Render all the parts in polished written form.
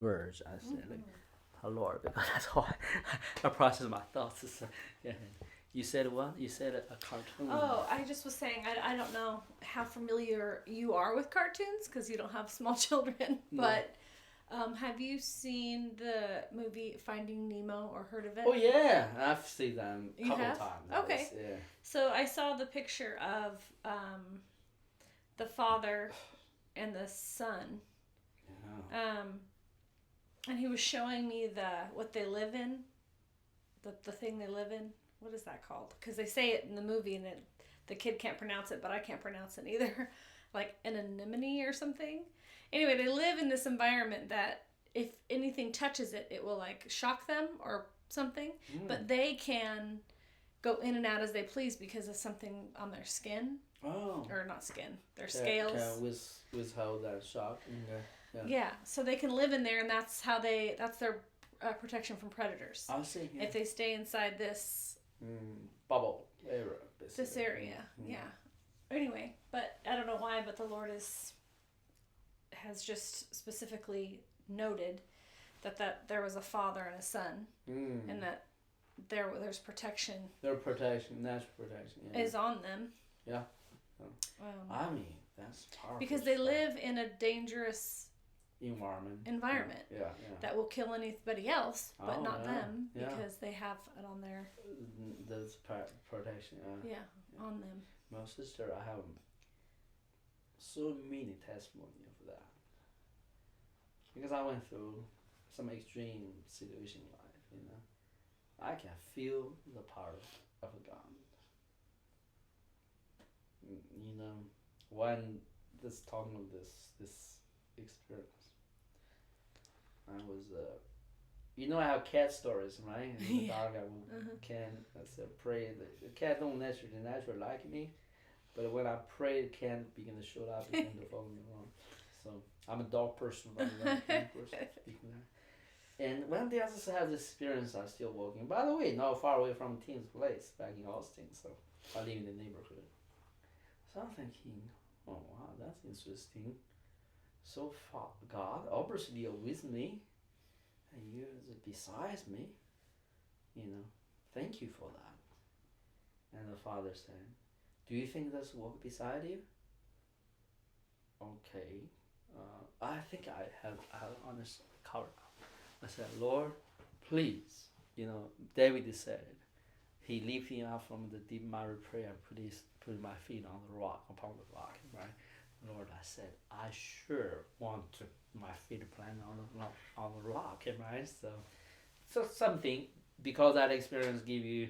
words. I said, like, oh Lord, because that's how I process my thoughts. So, yeah. You said what? You said a cartoon. Oh, I just was saying, I don't know how familiar you are with cartoons because you don't have small children, No. but have you seen the movie Finding Nemo or heard of it? Oh yeah, I've seen them a You couple have? times. Okay. Yes, yeah. So I saw the picture of the father and the son. Yeah. And he was showing me what they live in, the thing they live in. What is that called? Because they say it in the movie, and the kid can't pronounce it, but I can't pronounce it either. Like an anemone or something. Anyway, they live in this environment that if anything touches it, it will like shock them or something. Mm. But they can go in and out as they please because of something on their skin. Oh. Or not skin, their scales. Can withhold that shock. Yeah, so they can live in there, and that's their protection from predators. I see. Yeah. If they stay inside this Bubble area. Basically. this area, yeah. Anyway, but I don't know why, but the Lord has just specifically noted that there was a father and a son, and that there's protection. Their protection, natural protection, is on them. Yeah. I mean, that's powerful. Because they live in a dangerous environment. Yeah. That will kill anybody else, but not them, yeah. because they have it on their this protection. on them. My sister, I have so many testimony of that because I went through some extreme situation in life. I can feel the power of God. When talking of this experience, I was I have cat stories, right? And the dog I will pray. The cat don't naturally like me, but when I pray, the cat begin to show up, begin to follow me around. So I'm a dog person, but I'm not a cat person. Speaking of that. And when they also have this experience, I'm still walking. By the way, not far away from Tim's place, back in Austin. So I live in the neighborhood. So I'm thinking, oh wow, that's interesting. So far, God, obviously you're with me, and you're besides me. Thank you for that. And the father said, do you think this walk beside you? Okay. I think I have honest covered. I said, Lord, please. David said, he lifted me up from the deep miry prayer, put my feet on the rock, upon the rock, right? Lord, I said, I sure want my feet planted on the rock, right? So something, because that experience give you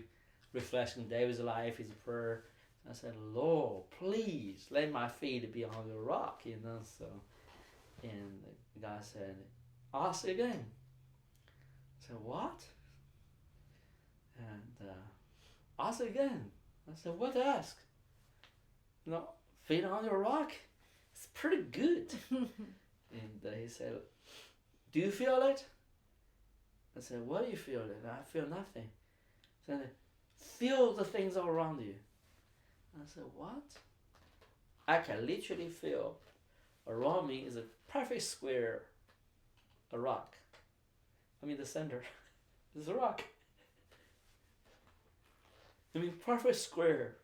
reflection David's life, his prayer. I said, Lord, please let my feet be on the rock, So, and God said, ask again. I said, what? And ask again. I said, what ask? Feet on the rock. It's pretty good. And he said, do you feel it? I said, what do you feel? I feel nothing. He said, feel the things all around you. I said, what? I can literally feel around me is a perfect square, a rock. The center is a rock. Perfect square.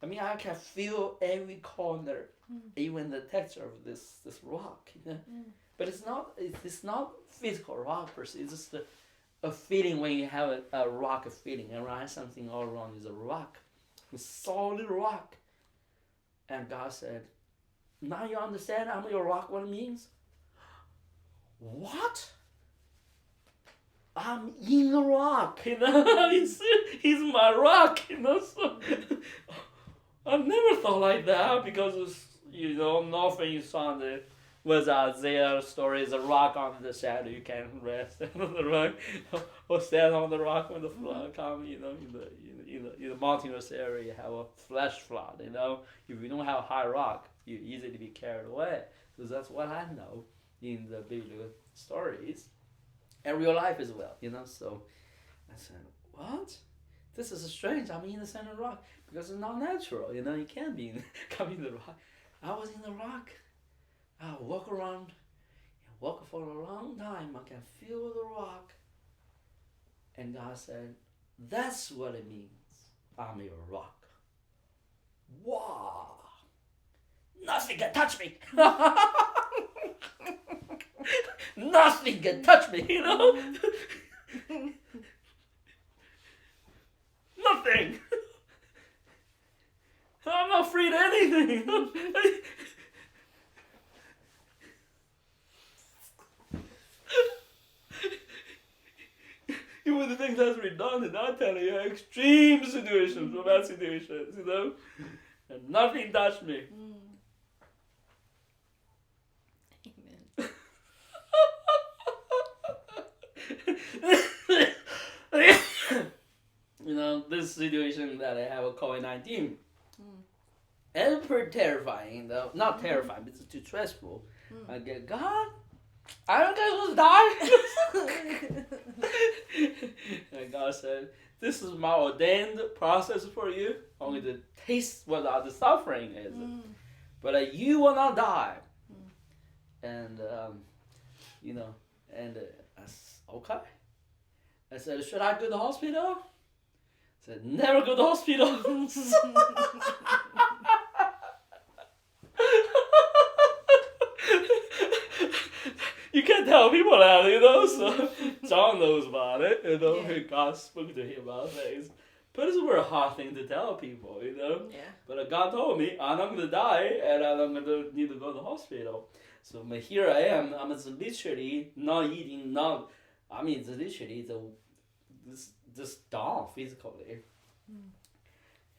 I can feel every corner, even the texture of this rock. But it's not physical rock per se. It's just a feeling when you have a rock feeling, and something all around is a rock, a solid rock. And God said, now you understand I'm your rock what it means? What? I'm in a rock, he's my rock, So I never thought like that because often you saw with Isaiah stories, a rock on the shadow, you can rest on the rock, or stand on the rock when the flood comes. In the mountainous area, you have a flash flood. If you don't have a high rock, you easily be carried away. So that's what I know in the biblical stories, and real life as well. So I said, what? This is strange. I'm in the center of the rock because it's not natural. You can't be come in the rock. I was in the rock. I walk around, and walk for a long time. I can feel the rock. And God said, that's what it means. I'm your rock. Wow. Nothing can touch me. Nothing can touch me, you know? Nothing. I'm not afraid of anything. Even the things that's redundant, I'm telling you, extreme situations, romantic situations, you know? And nothing touched me. Amen. You know, this situation that I have with COVID-19. It's pretty terrifying, though. Not terrifying, but it's too stressful. I get, God, I don't get to die. And God said, this is my ordained process for you. Only to taste what the suffering is. But you will not die. And, you know, and I said, okay. I said, should I go to the hospital? I said, never go to the hospital. You can't tell people that, you know, so John knows about it, you know, God spoke to him about things. But it's a very hard thing to tell people, you know. Yeah. But God told me, I'm not going to die, and I'm not going to need to go to the hospital. So here I am, I'm literally not eating, it's literally just down physically.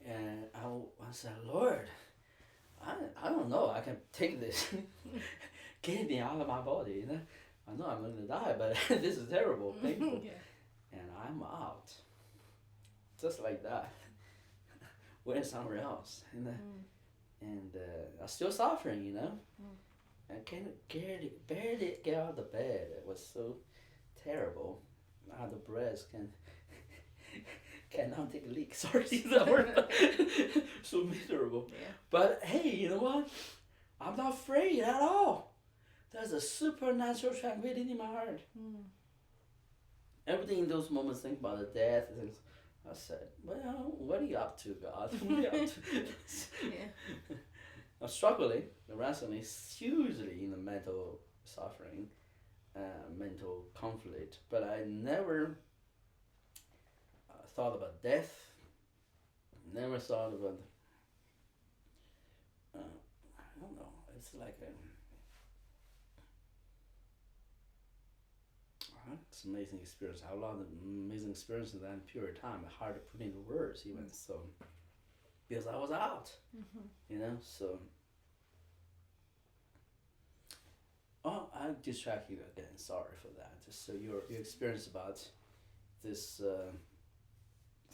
And I said, Lord, I don't know, I can take this. Get me out of my body, you know. I know I'm going to die, but this is terrible, painful. And I'm out. Just like that. Went somewhere else, you know. And I'm still suffering, you know. I can't barely get out of the bed. It was so terrible. Out of breath cannot take a leak. Sorry, that word. So miserable. Yeah. But hey, you know what? I'm not afraid at all. There's a supernatural tranquility in my heart. Everything in those moments, think about the death. I said, well, what are you up to, God? What are you up to? Yeah. I'm struggling, wrestling hugely in the mental suffering, mental conflict, but I never thought about death. Never thought about. I don't know. It's like it's an amazing experience. I have a lot of amazing experiences in that period of time. Hard to put into words, even so, because I was out. You know, so. Oh, I distract you again. Sorry for that. Just so your experience about this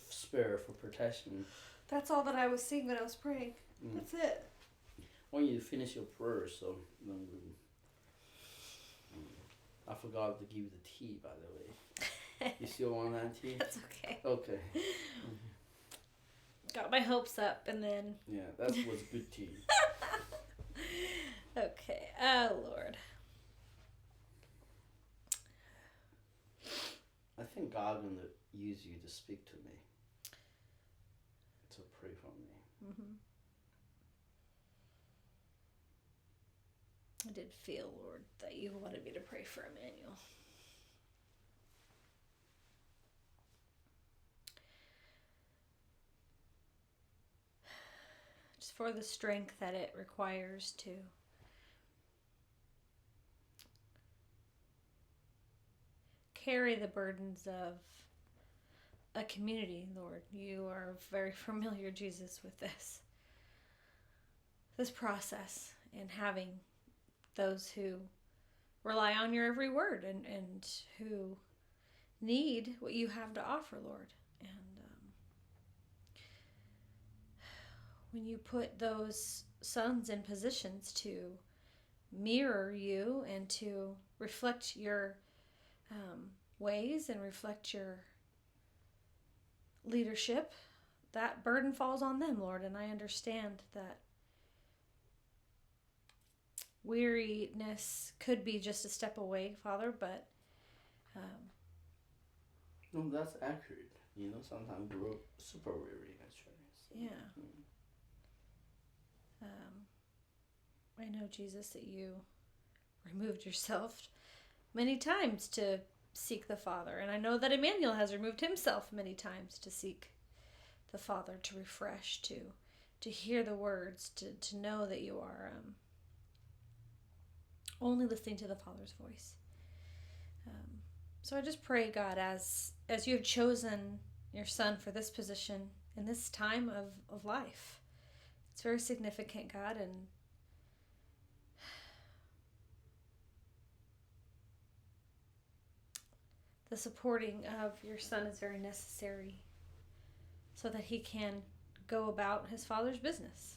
spirit for protection. That's all that I was seeing when I was praying. That's it. When you finish your prayer, so I forgot to give you the tea, by the way. You still want that tea? That's okay. Okay. Got my hopes up, and then. Yeah, that was good tea. Okay. Oh, Lord. I think God going to use you to speak to me. To pray for me. I did feel, Lord, that you wanted me to pray for Emmanuel. Just for the strength that it requires to carry the burdens of a community, Lord. You are very familiar, Jesus, with this process and having those who rely on your every word and who need what you have to offer, Lord. And when you put those sons in positions to mirror you and to reflect your ways and reflect your leadership, that burden falls on them, Lord. And I understand that weariness could be just a step away, Father, but No, that's accurate. Sometimes we're super weary, actually. So, yeah. I know, Jesus, that you removed yourself many times to seek the Father. And I know that Emmanuel has removed himself many times to seek the Father, to refresh, to hear the words, to know that you are only listening to the Father's voice. So I just pray, God, as you have chosen your Son for this position in this time of life. It's very significant, God, and the supporting of your Son is very necessary so that he can go about his Father's business.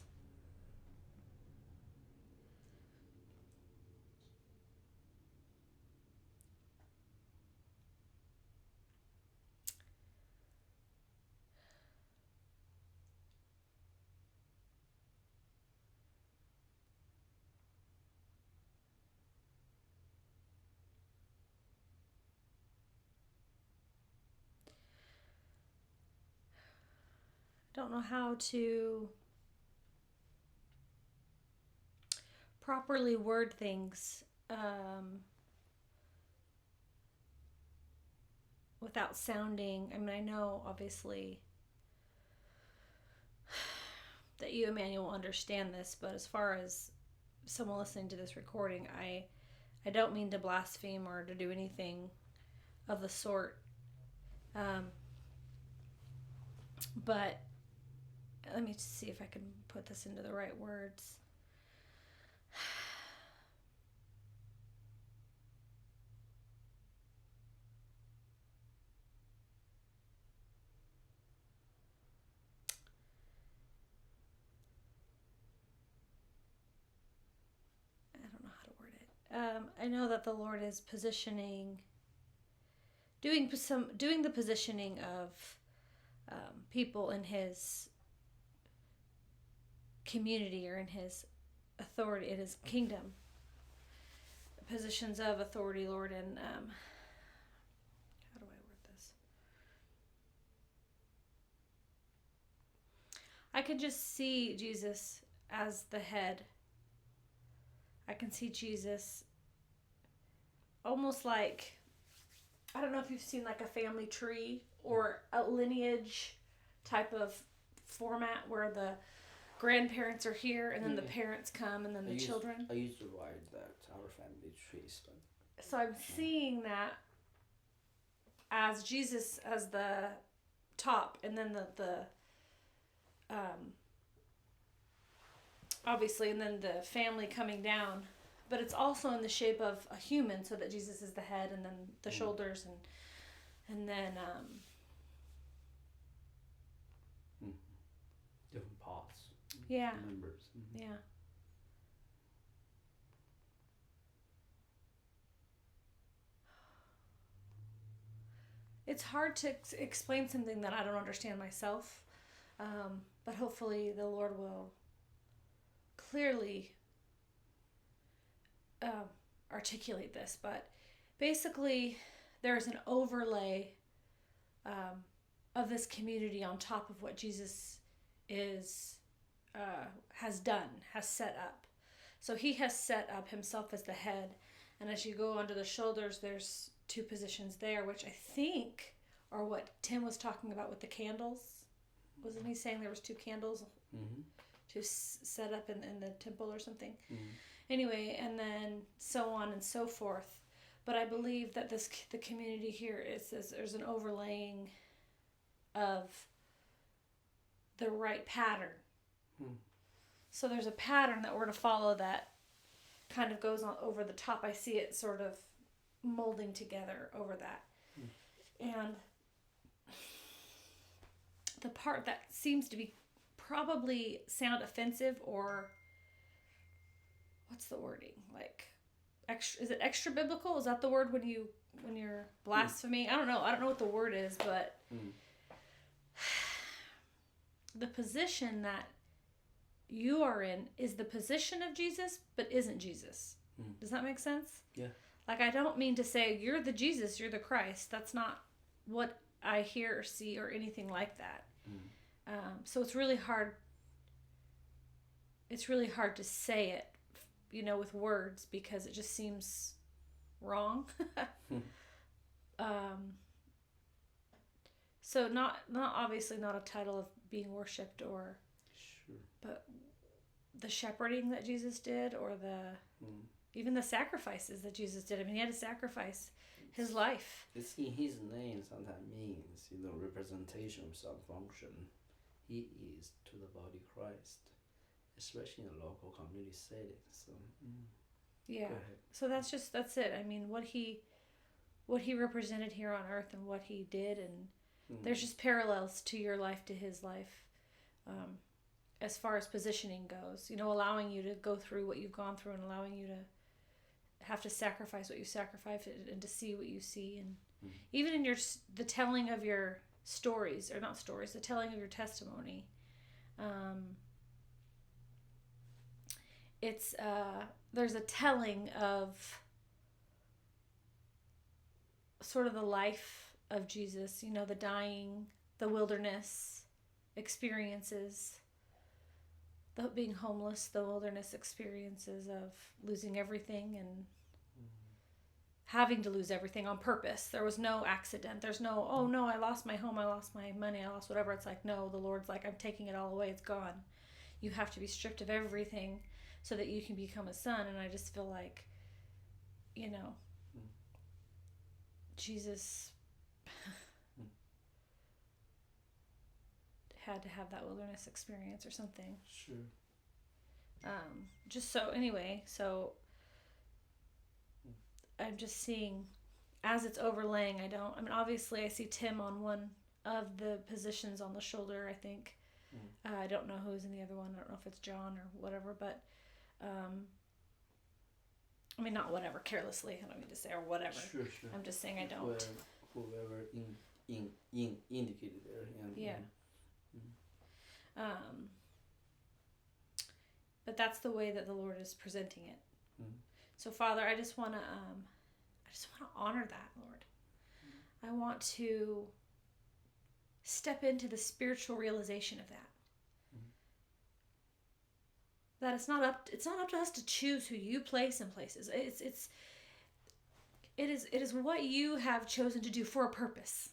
Don't know how to properly word things without sounding. I mean, I know obviously that you, Emmanuel, will understand this, but as far as someone listening to this recording, I don't mean to blaspheme or to do anything of the sort. But let me see if I can put this into the right words. I don't know how to word it. I know that the Lord is doing the positioning of people in his community or in his authority, in his kingdom, positions of authority, Lord. And how do I word this? I can just see Jesus as the head. I can see Jesus almost like, I don't know if you've seen like a family tree or a lineage type of format where the grandparents are here and then the parents come and then the children. I used to write that, our family trees. So I'm seeing that as Jesus as the top and then the obviously, and then the family coming down, but it's also in the shape of a human, so that Jesus is the head and then the shoulders and then different parts. Yeah. Members. Yeah. It's hard to explain something that I don't understand myself, but hopefully the Lord will clearly articulate this. But basically, there's an overlay of this community on top of what Jesus has set up. So he has set up himself as the head, and as you go under the shoulders, there's two positions there, which I think are what Tim was talking about with the candles. Wasn't he saying there was two candles to set up in the temple or something? Anyway, and then so on and so forth. But I believe that the community here there's an overlaying of the right pattern. So there's a pattern that we're to follow that kind of goes on over the top. I see it sort of molding together over that. And the part that seems to be probably sound offensive, or what's the wording? Like, is it extra biblical? Is that the word when you're blasphemy? I don't know what the word is, but the position that you are in is the position of Jesus, but isn't Jesus. Does that make sense? Yeah. Like, I don't mean to say you're the Jesus, you're the Christ. That's not what I hear or see or anything like that. So it's really hard. It's really hard to say it, with words, because it just seems wrong. So not obviously not a title of being worshipped, or but the shepherding that Jesus did, or even the sacrifices that Jesus did. I mean, he had to sacrifice his life. It's in his name sometimes means, representation of some function. He is to the body Christ, especially in a local community setting. So yeah. So that's it. I mean, what he represented here on earth and what he did, and there's just parallels to your life to his life, as far as positioning goes. Allowing you to go through what you've gone through, and allowing you to have to sacrifice what you sacrifice, and to see what you see, and even in the telling of your stories, or not stories, the telling of your testimony. It's there's a telling of sort of the life of Jesus, the dying, the wilderness experiences, the being homeless, the wilderness experiences of losing everything and having to lose everything on purpose. There was no accident. There's no, oh no, I lost my home, I lost my money, I lost whatever. It's like, no, the Lord's like, I'm taking it all away, it's gone. You have to be stripped of everything so that you can become a son. And I just feel like, Jesus had to have that wilderness experience or something. Sure. Just so, anyway, so I'm just seeing, as it's overlaying, obviously I see Tim on one of the positions on the shoulder, I think. I don't know who's in the other one. I don't know if it's John or whatever, but, not whatever, carelessly. I don't mean to say or whatever. Sure. I'm just saying I don't. Whoever indicated there. Yeah. But that's the way that the Lord is presenting it. So, Father, I just want to honor that, Lord. I want to step into the spiritual realization of that. That it's not up to us to choose who you place in places. It is what you have chosen to do for a purpose.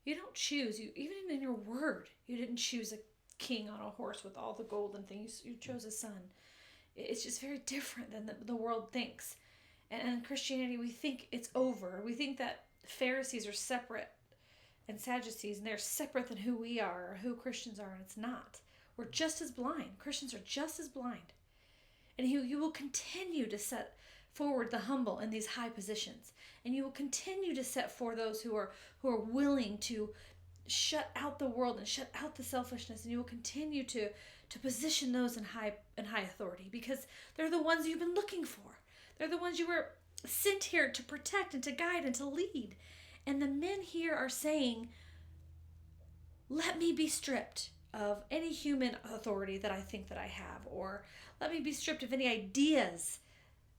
You don't choose. Even in your word, you didn't choose a king on a horse with all the gold and things. You chose a son. It's just very different than the world thinks. And in Christianity, we think it's over. We think that Pharisees are separate and Sadducees, and they're separate than who we are or who Christians are, and it's not. We're just as blind. Christians are just as blind. And you will continue to set forward the humble in these high positions. And you will continue to set forth those who are willing to shut out the world and shut out the selfishness. And you will continue to position those in high authority, because they're the ones you've been looking for. They're the ones you were sent here to protect and to guide and to lead. And the men here are saying, let me be stripped of any human authority that I think that I have, or let me be stripped of any ideas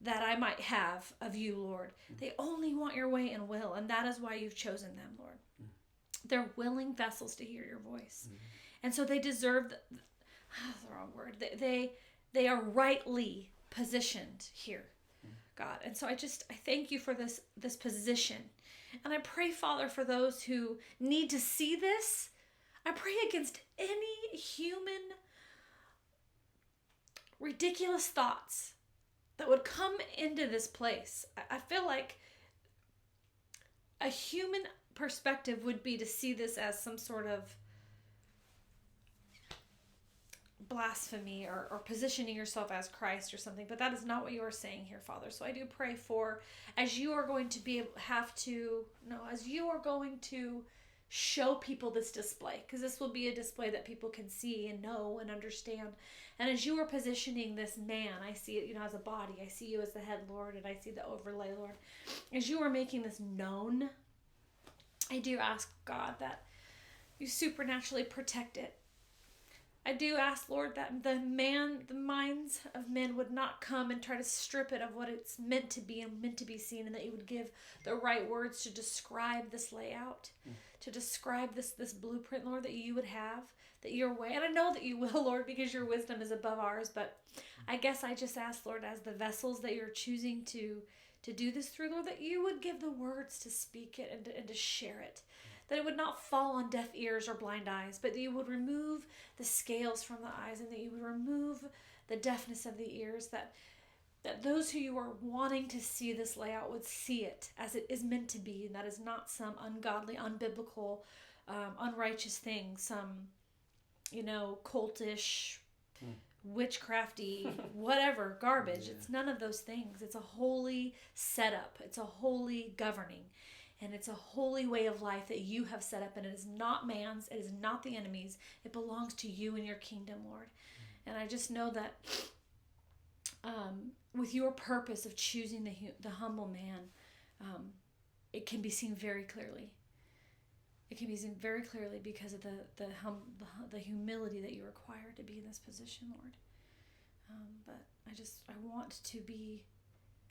that I might have of you, Lord. They only want your way and will, and that is why you've chosen them, Lord. They're willing vessels to hear your voice. And so they deserve the wrong word. They are rightly positioned here, God. And so I thank you for this position. And I pray, Father, for those who need to see this. I pray against any human ridiculous thoughts that would come into this place. I feel like a human perspective would be to see this as some sort of blasphemy or positioning yourself as Christ or something, but that is not what you are saying here, Father. So I do pray for, as you are going to show people this display, because this will be a display that people can see and know and understand. And as you are positioning this man, I see it, as a body. I see you as the head, Lord, and I see the overlay, Lord. As you are making this known, I do ask, God, that you supernaturally protect it. I do ask, Lord, that the minds of men would not come and try to strip it of what it's meant to be and meant to be seen, and that you would give the right words to describe this layout, to describe this blueprint, Lord, that you would have, that your way, and I know that you will, Lord, because your wisdom is above ours, but I guess I just ask, Lord, as the vessels that you're choosing to do this through, Lord, that you would give the words to speak it and to share it. That it would not fall on deaf ears or blind eyes, but that you would remove the scales from the eyes, and that you would remove the deafness of the ears, that those who you are wanting to see this layout would see it as it is meant to be, and that is not some ungodly, unbiblical, unrighteous thing, some, cultish, witchcrafty, whatever, garbage. It's none of those things. It's a holy setup. It's a holy governing. And it's a holy way of life that you have set up, and it is not man's, it is not the enemy's. It belongs to you and your kingdom, Lord. And I just know that with your purpose of choosing the humble man, it can be seen very clearly. It can be seen very clearly because of the humility that you require to be in this position, Lord. But I want to be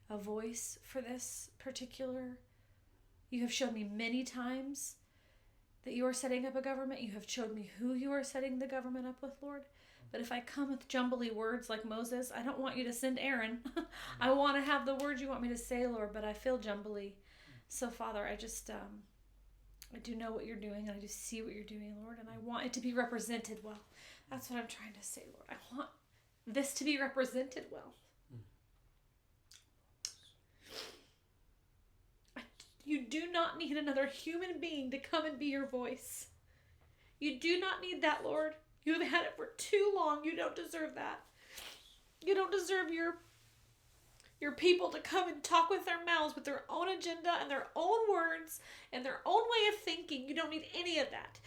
a voice for this particular. You have shown me many times that you are setting up a government. You have showed me who you are setting the government up with, Lord. But if I come with jumbly words like Moses, I don't want you to send Aaron. I want to have the words you want me to say, Lord, but I feel jumbly. So, Father, I just, I do know what you're doing, and I do see what you're doing, Lord, and I want it to be represented well. That's what I'm trying to say, Lord. I want this to be represented well. You do not need another human being to come and be your voice. You do not need that, Lord. You have had it for too long. You don't deserve that. You don't deserve your people to come and talk with their mouths, with their own agenda and their own words and their own way of thinking. You don't need any of that.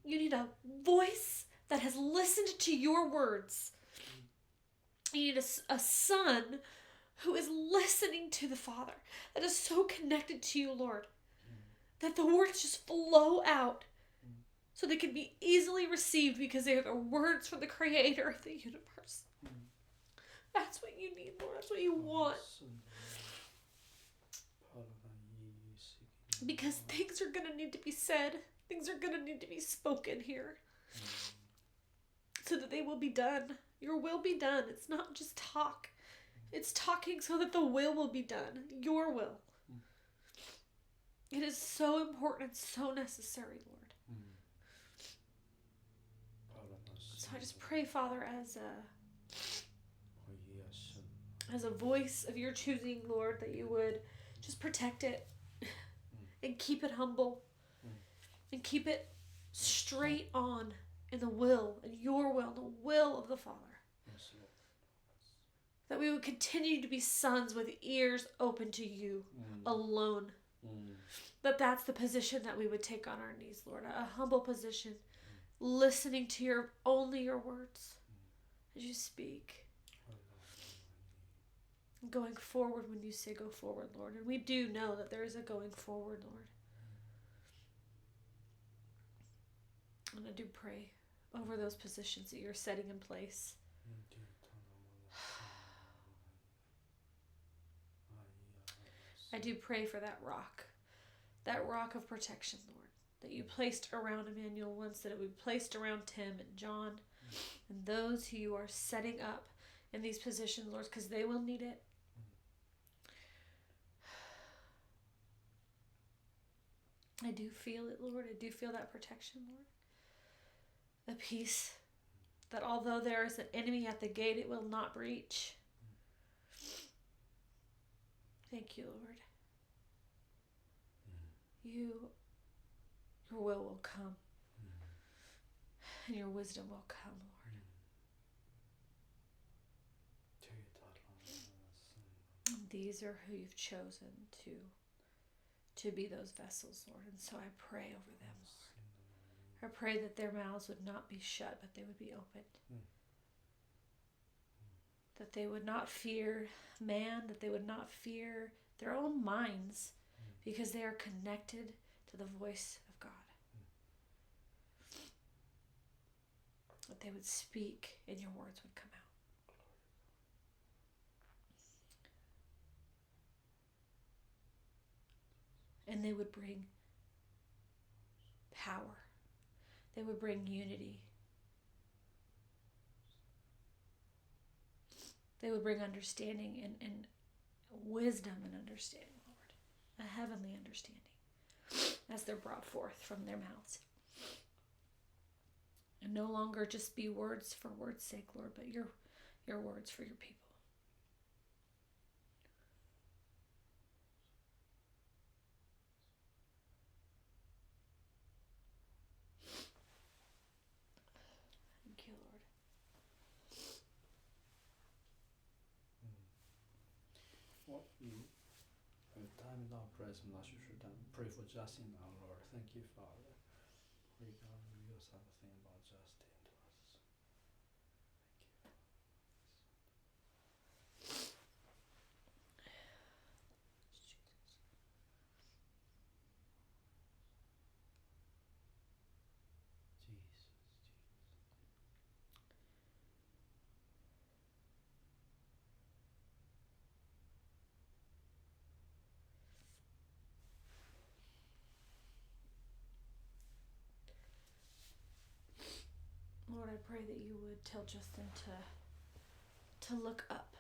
You need a voice that has listened to your words. You need a son who is listening to the Father, that is so connected to you, Lord, that the words just flow out so they can be easily received because they are the words from the Creator of the universe. That's what you need, Lord. That's what you want. Because things are going to need to be said. Things are going to need to be spoken here so that they will be done. Your will be done. It's not just talk. It's talking so that the will be done. Your will. It is so important and so necessary, Lord. So I just pray, Father, as a voice of your choosing, Lord, that you would just protect it and keep it humble and keep it straight on in the will, in your will, the will of the Father. That we would continue to be sons with ears open to you alone. That's the position that we would take on our knees, Lord. A humble position, listening to your words as you speak. Going forward when you say go forward, Lord. And we do know that there is a going forward, Lord. And I do pray over those positions that you're setting in place. I do pray for that rock of protection, Lord, that you placed around Emmanuel once, that it would be placed around Tim and John and those who you are setting up in these positions, Lord, because they will need it. I do feel it, Lord. I do feel that protection, Lord. The peace that although there is an enemy at the gate, it will not breach. Thank you, Lord. Your will come. And your wisdom will come, Lord. And these are who you've chosen to be those vessels, Lord. And so I pray over them, Lord. I pray that their mouths would not be shut, but they would be opened. That they would not fear man, that they would not fear their own minds, because they are connected to the voice of God. that they would speak and your words would come out. And they would bring power. They would bring unity. They would bring understanding and wisdom and understanding, Lord. A heavenly understanding as they're brought forth from their mouths. And no longer just be words for words' sake, Lord, but your words for your people. Thank you, Lord. Well, time in our praise and last should pray for Justin now, Lord. Thank you, Father. Pray God reveal something about Justin to us. Jesus. Lord, I pray that you would tell Justin to look up.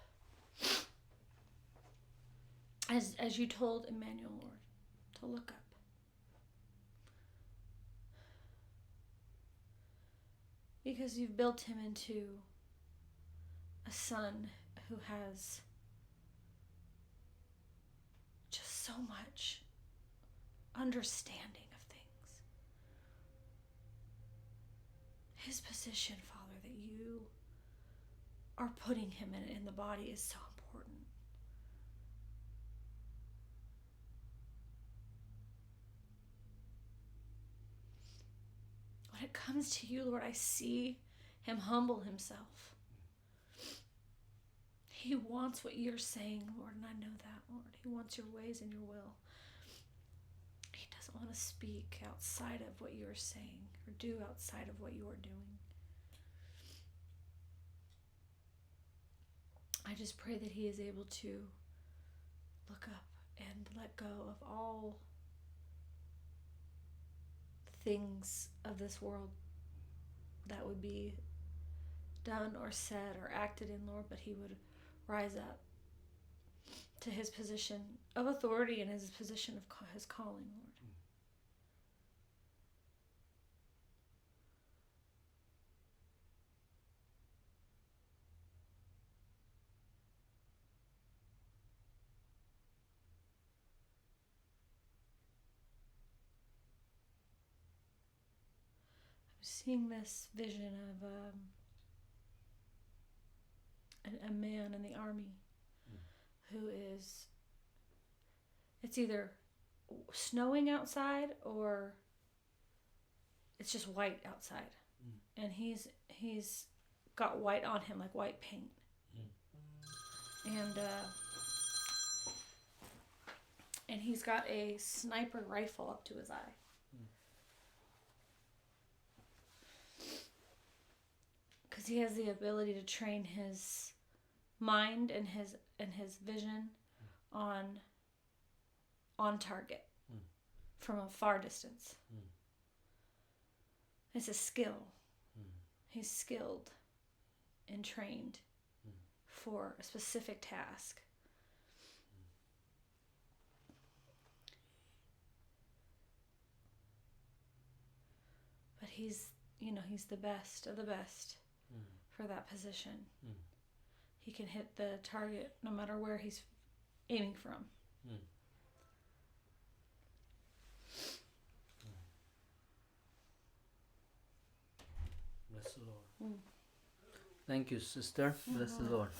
As you told Emmanuel, Lord, to look up. Because you've built him into a son who has just so much understanding of things. His position, Father, that you are putting him in the body is so important. When it comes to you, Lord, I see him humble himself. He wants what you're saying, Lord, and I know that, Lord. He wants your ways and your will. He doesn't want to speak outside of what you're saying or do outside of what you are doing. I just pray that he is able to look up and let go of all things of this world that would be done or said or acted in, Lord, but he would rise up to his position of authority and his position of his calling, Lord. I'm seeing this vision of a man in the army who is, it's either snowing outside or it's just white outside. And he's got white on him, like white paint. And he's got a sniper rifle up to his eye. Because he has the ability to train his mind and his vision on target from a far distance. It's a skill. He's skilled and trained for a specific task. But he's the best of the best for that position. He can hit the target no matter where he's aiming from. Bless the Lord. Thank you, sister. Bless the Lord.